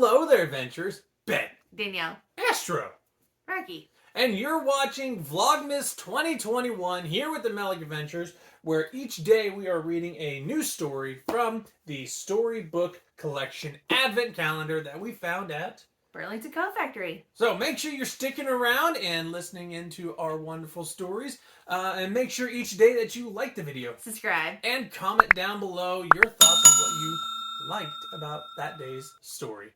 Hello there, adventurers. Ben. Danielle. Astro. Rocky. And you're watching Vlogmas 2021 here with the Melick Adventures, where each day we are reading a new story from the Storybook collection advent calendar that we found at Burlington Coat Factory. So make sure you're sticking around and listening into our wonderful stories. And make sure each day that you like the video. Subscribe. And comment down below your thoughts on what you liked about that day's story.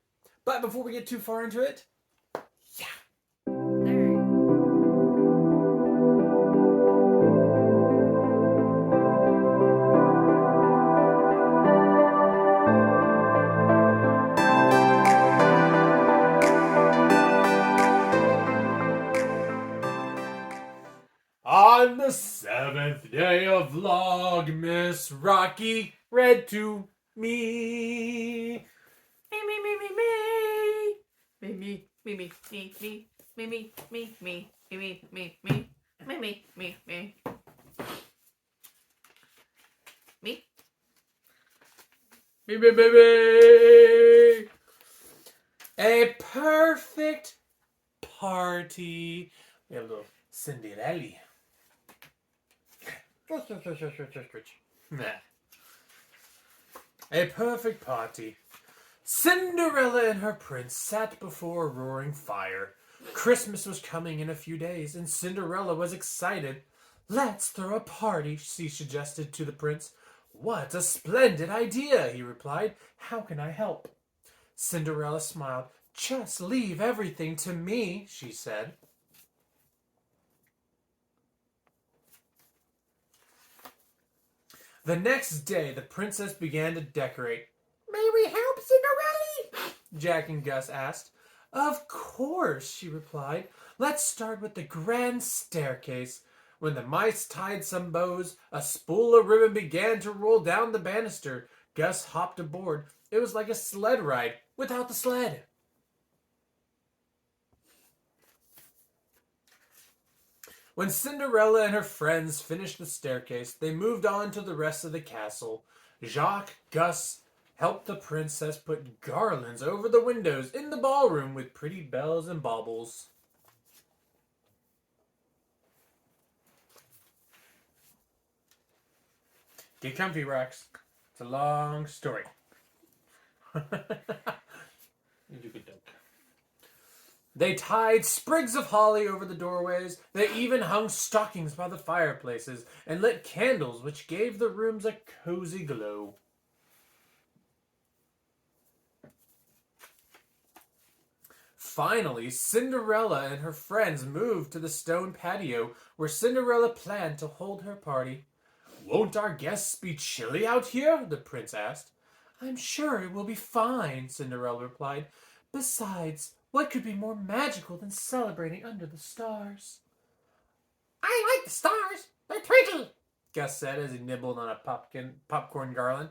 But before we get too far into it, on the 7th day of Vlogmas, Rocky read to me. Me. A perfect party. We have a little Cinderella. A perfect party. Cinderella and her prince sat before a roaring fire. Christmas was coming in a few days, and Cinderella was excited. Let's throw a party, she suggested to the prince. What a splendid idea, he replied. How can I help? Cinderella smiled. Just leave everything to me, she said. The next day, the princess began to decorate. May we help, Cinderella? Jack and Gus asked. Of course, she replied. Let's start with the grand staircase. When the mice tied some bows, a spool of ribbon began to roll down the banister. Gus hopped aboard. It was like a sled ride without the sled. When Cinderella and her friends finished the staircase, they moved on to the rest of the castle. Jacques, Gus, helped the princess put garlands over the windows in the ballroom with pretty bells and baubles. Get comfy, Rex. It's a long story. You could duck. They tied sprigs of holly over the doorways. They even hung stockings by the fireplaces and lit candles which gave the rooms a cozy glow. Finally, Cinderella and her friends moved to the stone patio where Cinderella planned to hold her party. Won't our guests be chilly out here? The prince asked. I'm sure it will be fine, Cinderella replied. Besides, what could be more magical than celebrating under the stars? I like the stars. They're pretty, Gus said as he nibbled on a popcorn garland.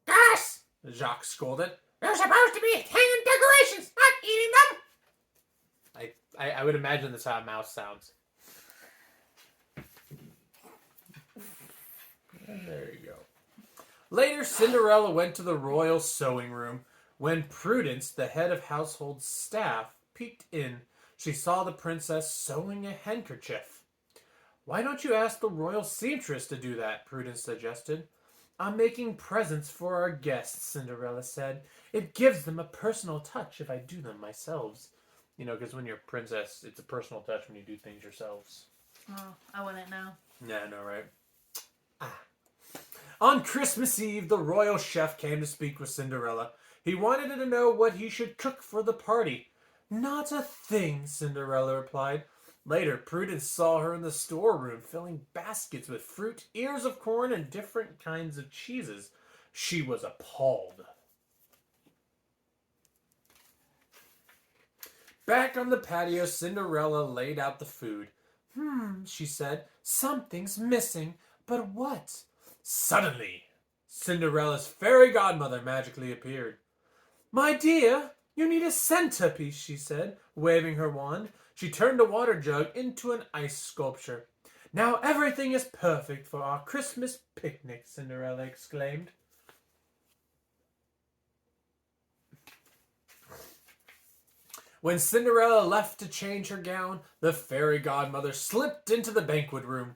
Gus! Jacques scolded. You're supposed to be hanging decorations, not eating them. I would imagine that's how a mouse sounds. There you go. Later, Cinderella went to the royal sewing room. When Prudence, the head of household staff, peeked in, she saw the princess sewing a handkerchief. Why don't you ask the royal seamstress to do that? Prudence suggested. I'm making presents for our guests, Cinderella said. It gives them a personal touch if I do them myself. You know, because when you're a princess, it's a personal touch when you do things yourselves. Oh, I wouldn't know. Yeah, I know, right? On Christmas Eve, the royal chef came to speak with Cinderella. He wanted her to know what he should cook for the party. Not a thing, Cinderella replied. Later, Prudence saw her in the storeroom filling baskets with fruit, ears of corn, and different kinds of cheeses. She was appalled. Back on the patio, Cinderella laid out the food. She said, something's missing, but what? Suddenly, Cinderella's fairy godmother magically appeared. My dear, you need a centerpiece, she said, waving her wand. She turned a water jug into an ice sculpture. Now everything is perfect for our Christmas picnic, Cinderella exclaimed. When Cinderella left to change her gown, the fairy godmother slipped into the banquet room.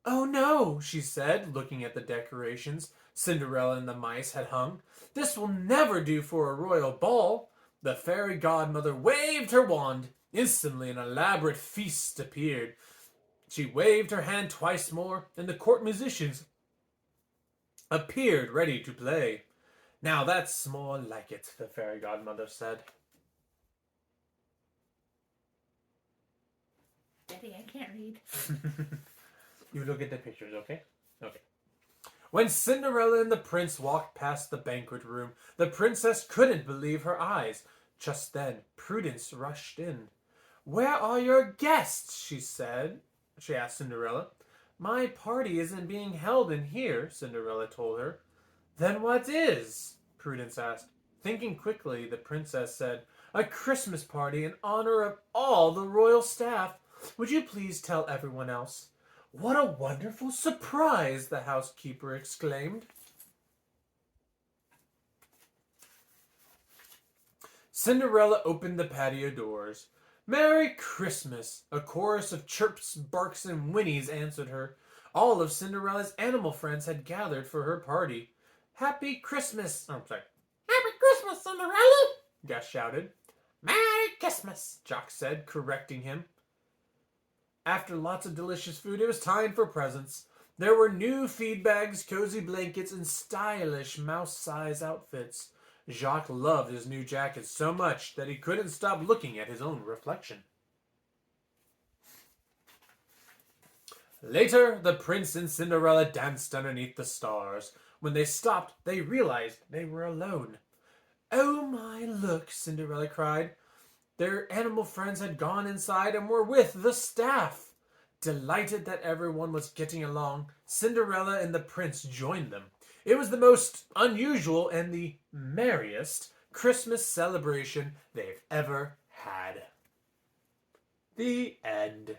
"Oh no," she said, looking at the decorations Cinderella and the mice had hung. "This will never do for a royal ball." The fairy godmother waved her wand. Instantly an elaborate feast appeared. She waved her hand twice more, and the court musicians appeared ready to play. "Now that's more like it," the fairy godmother said. Daddy, I can't read. You look at the pictures, okay? Okay. When Cinderella and the prince walked past the banquet room, the princess couldn't believe her eyes. Just then, Prudence rushed in. "Where are your guests?" she asked Cinderella. "My party isn't being held in here," Cinderella told her. "Then what is?" Prudence asked. Thinking quickly, the princess said, "A Christmas party in honor of all the royal staff. Would you please tell everyone else?" "What a wonderful surprise!" the housekeeper exclaimed. Cinderella opened the patio doors. "Merry Christmas!" A chorus of chirps, barks, and whinnies answered her. All of Cinderella's animal friends had gathered for her party. "Happy Christmas!" Oh, sorry. "Happy Christmas, Cinderella!" Gus shouted. "Merry Christmas!" Jock said, correcting him. After lots of delicious food, it was time for presents. There were new feed bags, cozy blankets, and stylish mouse-size outfits. Jacques loved his new jacket so much that he couldn't stop looking at his own reflection. Later, the prince and Cinderella danced underneath the stars. When they stopped, they realized they were alone. "Oh my, look," Cinderella cried. Their animal friends had gone inside and were with the staff. Delighted that everyone was getting along, Cinderella and the prince joined them. It was the most unusual and the merriest Christmas celebration they've ever had. The end.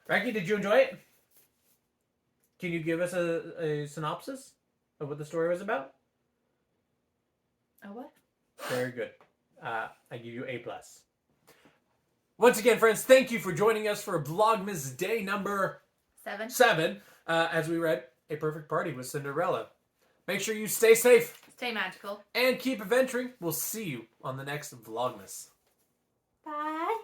Raggy, did you enjoy it? Can you give us a synopsis of what the story was about? A what? Very good. I give you A+. Once again, friends, thank you for joining us for Vlogmas day number 7, as we read A Perfect Party with Cinderella. Make sure you stay safe. Stay magical. And keep adventuring. We'll see you on the next Vlogmas. Bye.